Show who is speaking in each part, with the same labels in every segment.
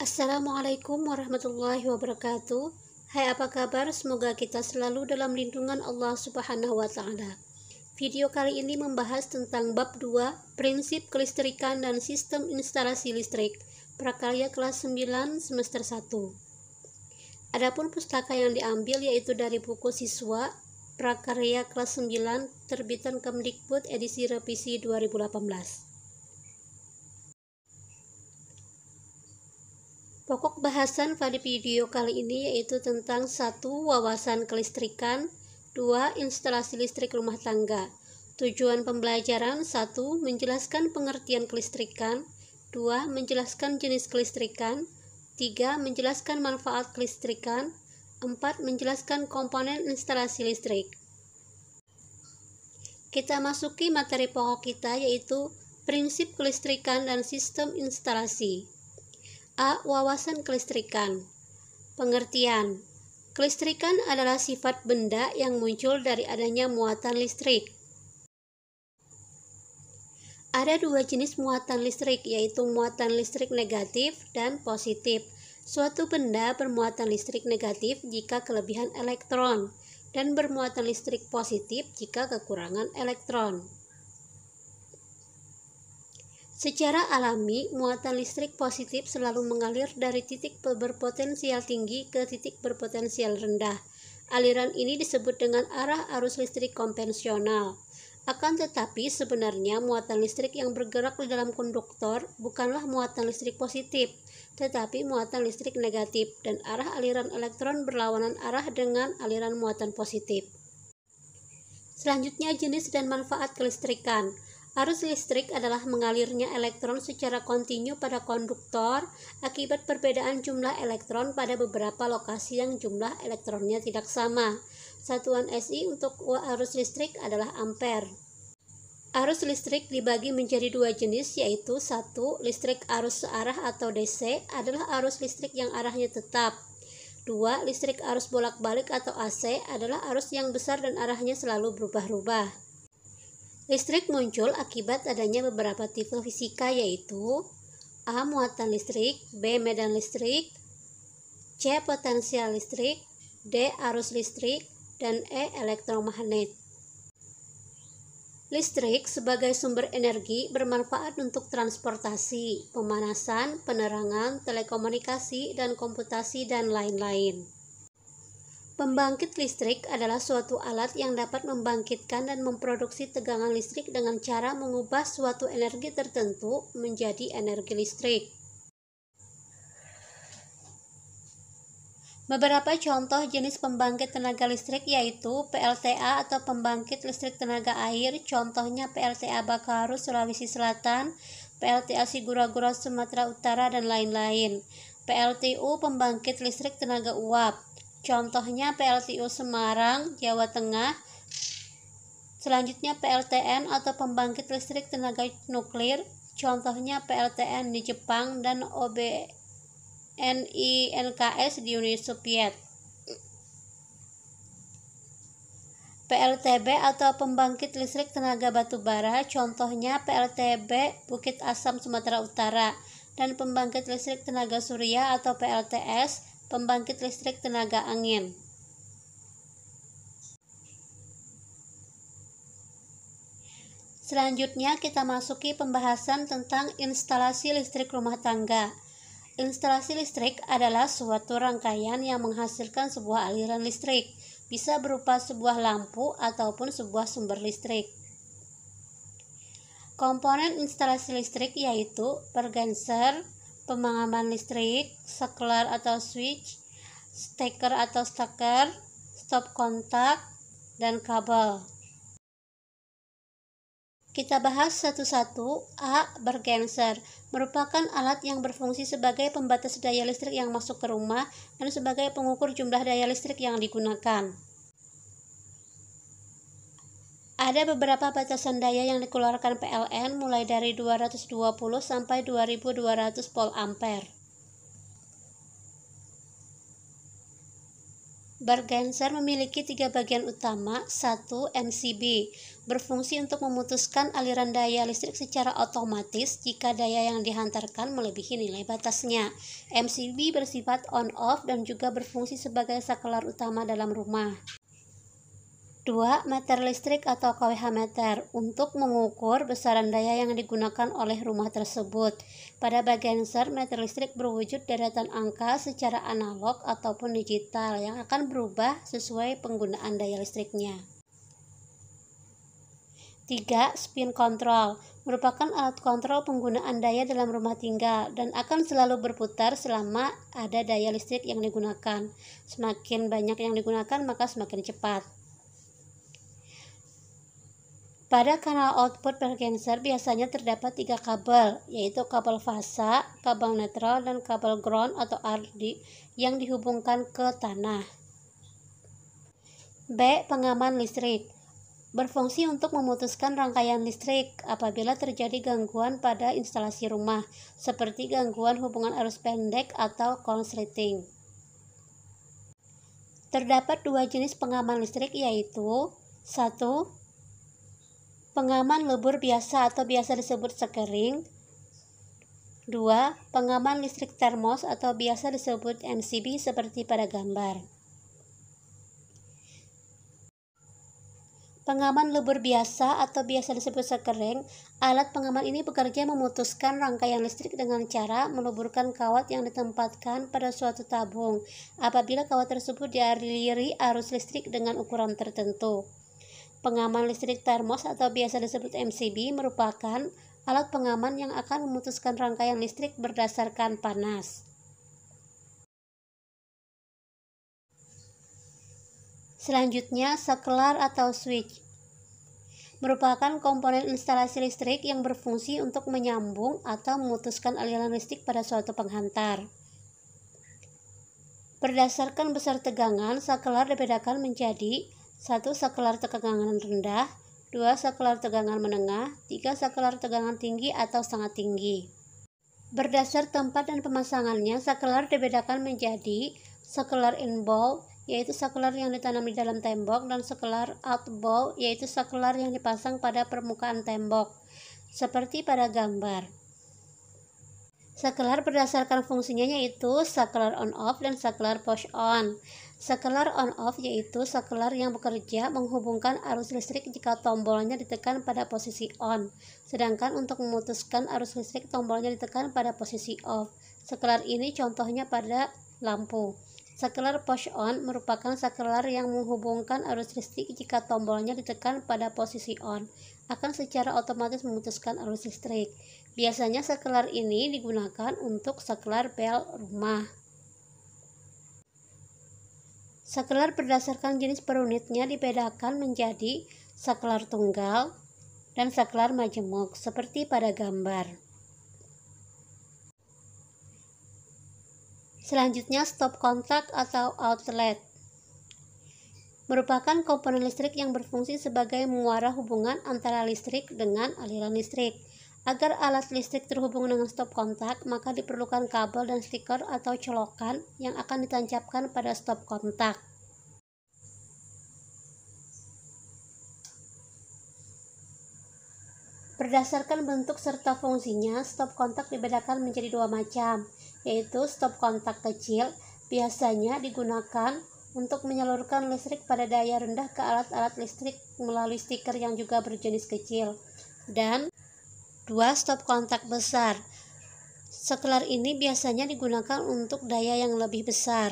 Speaker 1: Assalamualaikum warahmatullahi wabarakatuh. Hai, apa kabar? Semoga kita selalu dalam lindungan Allah Subhanahu wa Ta'ala. Video kali ini membahas tentang bab 2, prinsip kelistrikan dan sistem instalasi listrik, prakarya kelas 9 semester 1. Adapun pustaka yang diambil yaitu dari buku siswa prakarya kelas 9 terbitan Kemdikbud edisi revisi 2018. Pokok bahasan pada video kali ini yaitu tentang 1. Wawasan kelistrikan, 2. Instalasi listrik rumah tangga. Tujuan pembelajaran: 1. Menjelaskan pengertian kelistrikan, 2. Menjelaskan jenis kelistrikan, 3. Menjelaskan manfaat kelistrikan, 4. Menjelaskan komponen instalasi listrik. Kita masuki materi pokok kita yaitu prinsip kelistrikan dan sistem instalasi. A. Wawasan kelistrikan. Pengertian: kelistrikan adalah sifat benda yang muncul dari adanya muatan listrik. Ada dua jenis muatan listrik, yaitu muatan listrik negatif dan positif. Suatu benda bermuatan listrik negatif jika kelebihan elektron, dan bermuatan listrik positif jika kekurangan elektron. Secara alami, muatan listrik positif selalu mengalir dari titik berpotensial tinggi ke titik berpotensial rendah. Aliran ini disebut dengan arah arus listrik konvensional. Akan tetapi, sebenarnya muatan listrik yang bergerak di dalam konduktor bukanlah muatan listrik positif, tetapi muatan listrik negatif, dan arah aliran elektron berlawanan arah dengan aliran muatan positif. Selanjutnya, jenis dan manfaat kelistrikan. Arus listrik adalah mengalirnya elektron secara kontinu pada konduktor akibat perbedaan jumlah elektron pada beberapa lokasi yang jumlah elektronnya tidak sama. Satuan SI untuk arus listrik adalah ampere. Arus listrik dibagi menjadi dua jenis, yaitu 1. Listrik arus searah atau DC adalah arus listrik yang arahnya tetap. 2. Listrik arus bolak-balik atau AC adalah arus yang besar dan arahnya selalu berubah-ubah. Listrik muncul akibat adanya beberapa tipe fisika, yaitu A. Muatan listrik, B. Medan listrik, C. Potensial listrik, D. Arus listrik, dan E. Elektromagnet. Listrik sebagai sumber energi bermanfaat untuk transportasi, pemanasan, penerangan, telekomunikasi, dan komputasi, dan lain-lain. Pembangkit listrik adalah suatu alat yang dapat membangkitkan dan memproduksi tegangan listrik dengan cara mengubah suatu energi tertentu menjadi energi listrik. Beberapa contoh jenis pembangkit tenaga listrik yaitu PLTA atau pembangkit listrik tenaga air, contohnya PLTA Bakaru, Sulawesi Selatan, PLTA Sigura-Gura, Sumatera Utara, dan lain-lain. PLTU pembangkit listrik tenaga uap, contohnya PLTU Semarang, Jawa Tengah. Selanjutnya PLTN atau pembangkit listrik tenaga nuklir, contohnya PLTN di Jepang dan OBNI-NKS di Uni Soviet. PLTB atau pembangkit listrik tenaga batubara, contohnya PLTB Bukit Asam, Sumatera Utara, dan pembangkit listrik tenaga surya atau PLTS, pembangkit listrik tenaga angin. Selanjutnya kita masuki pembahasan tentang instalasi listrik rumah tangga. Instalasi listrik adalah suatu rangkaian yang menghasilkan sebuah aliran listrik, bisa berupa sebuah lampu ataupun sebuah sumber listrik. Komponen instalasi listrik yaitu bergenser, pemahaman listrik, saklar atau switch, steker atau staker, stop kontak, dan kabel. Kita bahas satu-satu. A. Bergenser merupakan alat yang berfungsi sebagai pembatas daya listrik yang masuk ke rumah dan sebagai pengukur jumlah daya listrik yang digunakan. Ada beberapa batasan daya yang dikeluarkan PLN mulai dari 220 sampai 2200 volt ampere. Bergenser memiliki 3 bagian utama. 1. MCB berfungsi untuk memutuskan aliran daya listrik secara otomatis jika daya yang dihantarkan melebihi nilai batasnya. MCB bersifat on-off dan juga berfungsi sebagai saklar utama dalam rumah. 2. Meter listrik atau kWh meter untuk mengukur besaran daya yang digunakan oleh rumah tersebut. Pada Bergenser, meter listrik berwujud deretan angka secara analog ataupun digital yang akan berubah sesuai penggunaan daya listriknya. 3. Spin control merupakan alat kontrol penggunaan daya dalam rumah tinggal dan akan selalu berputar selama ada daya listrik yang digunakan. Semakin banyak yang digunakan maka semakin cepat. Pada kanal output Bergenser biasanya terdapat 3 kabel, yaitu kabel fasa, kabel netral, dan kabel ground atau RD yang dihubungkan ke tanah. B. Pengaman listrik berfungsi untuk memutuskan rangkaian listrik apabila terjadi gangguan pada instalasi rumah, seperti gangguan hubungan arus pendek atau konsleting. Terdapat 2 jenis pengaman listrik, yaitu 1. Pengaman lebur biasa atau biasa disebut sekering. 2. Pengaman listrik termos atau biasa disebut MCB seperti pada gambar. Pengaman lebur biasa atau biasa disebut sekering, alat pengaman ini bekerja memutuskan rangkaian listrik dengan cara meluburkan kawat yang ditempatkan pada suatu tabung apabila kawat tersebut dialiri arus listrik dengan ukuran tertentu. Pengaman listrik termos atau biasa disebut MCB merupakan alat pengaman yang akan memutuskan rangkaian listrik berdasarkan panas. Selanjutnya, saklar atau switch merupakan komponen instalasi listrik yang berfungsi untuk menyambung atau memutuskan aliran listrik pada suatu penghantar. Berdasarkan besar tegangan, saklar dibedakan menjadi 1. Saklar tegangan rendah, 2. Saklar tegangan menengah, 3. Saklar tegangan tinggi atau sangat tinggi. Berdasar tempat dan pemasangannya, saklar dibedakan menjadi saklar in-bow, yaitu saklar yang ditanam di dalam tembok, dan saklar out-bow, yaitu saklar yang dipasang pada permukaan tembok, seperti pada gambar. Saklar berdasarkan fungsinya yaitu saklar on-off dan saklar push-on. Saklar on-off yaitu saklar yang bekerja menghubungkan arus listrik jika tombolnya ditekan pada posisi on, sedangkan untuk memutuskan arus listrik tombolnya ditekan pada posisi off. Saklar ini contohnya pada lampu. Saklar push-on merupakan saklar yang menghubungkan arus listrik jika tombolnya ditekan pada posisi on, akan secara otomatis memutuskan arus listrik. Biasanya saklar ini digunakan untuk saklar bel rumah. Saklar berdasarkan jenis per unitnya dibedakan menjadi saklar tunggal dan saklar majemuk seperti pada gambar. Selanjutnya, stop kontak atau outlet merupakan komponen listrik yang berfungsi sebagai muara hubungan antara listrik dengan aliran listrik. Agar alat listrik terhubung dengan stop kontak, maka diperlukan kabel dan stiker atau colokan yang akan ditancapkan pada stop kontak. Berdasarkan bentuk serta fungsinya, stop kontak dibedakan menjadi 2 macam, yaitu stop kontak kecil, biasanya digunakan untuk menyalurkan listrik pada daya rendah ke alat-alat listrik melalui stiker yang juga berjenis kecil, dan 2. Stop kontak besar. Saklar ini biasanya digunakan untuk daya yang lebih besar.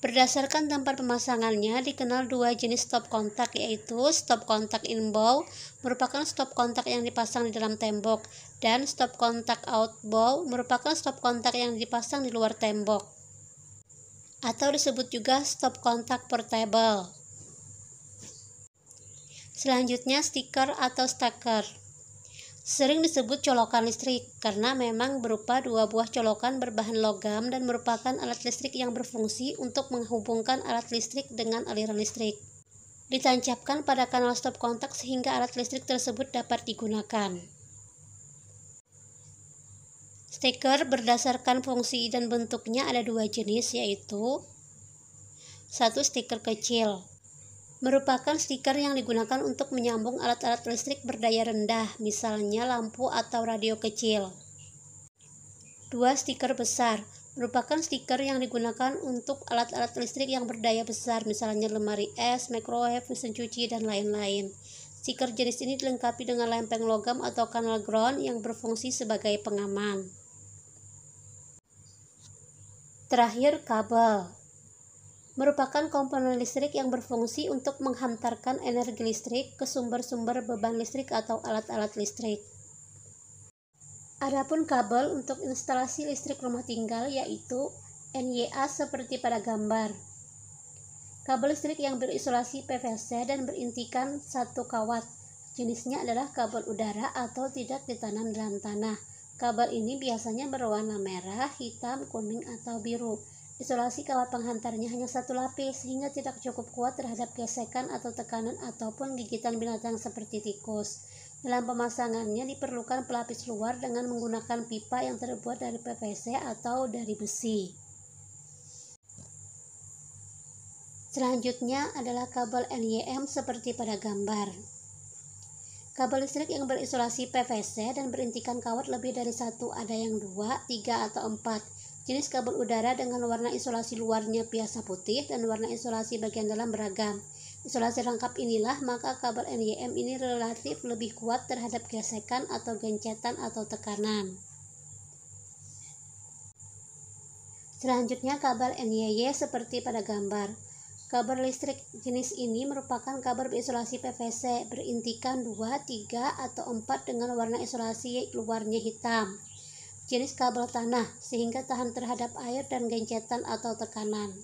Speaker 1: Berdasarkan tempat pemasangannya, dikenal 2 jenis stop kontak, yaitu stop kontak in-bow merupakan stop kontak yang dipasang di dalam tembok, dan stop kontak out-bow merupakan stop kontak yang dipasang di luar tembok, atau disebut juga stop kontak portable. Selanjutnya, stiker atau staker. Sering disebut colokan listrik karena memang berupa 2 buah colokan berbahan logam dan merupakan alat listrik yang berfungsi untuk menghubungkan alat listrik dengan aliran listrik. Ditancapkan pada kanal stop kontak sehingga alat listrik tersebut dapat digunakan. Stiker berdasarkan fungsi dan bentuknya ada 2 jenis, yaitu 1. Stiker kecil merupakan stiker yang digunakan untuk menyambung alat-alat listrik berdaya rendah, misalnya lampu atau radio kecil. 2. Stiker besar merupakan stiker yang digunakan untuk alat-alat listrik yang berdaya besar, misalnya lemari es, microwave, mesin cuci, dan lain-lain. Stiker jenis ini dilengkapi dengan lempeng logam atau kanal ground yang berfungsi sebagai pengaman. Terakhir, kabel merupakan komponen listrik yang berfungsi untuk menghantarkan energi listrik ke sumber-sumber beban listrik atau alat-alat listrik. Adapun kabel untuk instalasi listrik rumah tinggal yaitu NYA seperti pada gambar. Kabel listrik yang berisolasi PVC dan berintikan satu kawat. Jenisnya adalah kabel udara atau tidak ditanam dalam tanah. Kabel ini biasanya berwarna merah, hitam, kuning, atau biru. Isolasi kawat penghantarnya hanya satu lapis sehingga tidak cukup kuat terhadap gesekan atau tekanan ataupun gigitan binatang seperti tikus. Dalam pemasangannya diperlukan pelapis luar dengan menggunakan pipa yang terbuat dari PVC atau dari besi. Selanjutnya adalah kabel NYM seperti pada gambar. Kabel listrik yang berisolasi PVC dan berintikan kawat lebih dari satu, ada yang 2, 3, atau 4. Jenis kabel udara dengan warna isolasi luarnya biasa putih dan warna isolasi bagian dalam beragam. Isolasi lengkap inilah maka kabel NYM ini relatif lebih kuat terhadap gesekan atau gencetan atau tekanan. Selanjutnya kabel NYY seperti pada gambar. Kabel listrik jenis ini merupakan kabel berisolasi PVC berintikan 2, 3, atau 4 dengan warna isolasi luarnya hitam. Jenis kabel tanah sehingga tahan terhadap air dan gencetan atau tekanan.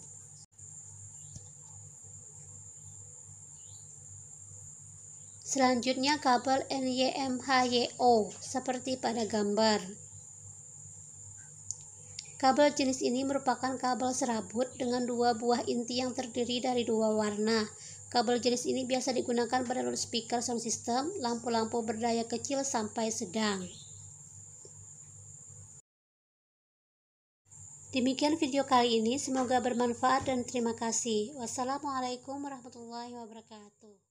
Speaker 1: Selanjutnya kabel NYMHYO seperti pada gambar. Kabel jenis ini merupakan kabel serabut dengan 2 buah inti yang terdiri dari 2 warna. Kabel jenis ini biasa digunakan pada loudspeaker sound system, lampu-lampu berdaya kecil sampai sedang. Demikian video kali ini, semoga bermanfaat dan terima kasih. Wassalamualaikum warahmatullahi wabarakatuh.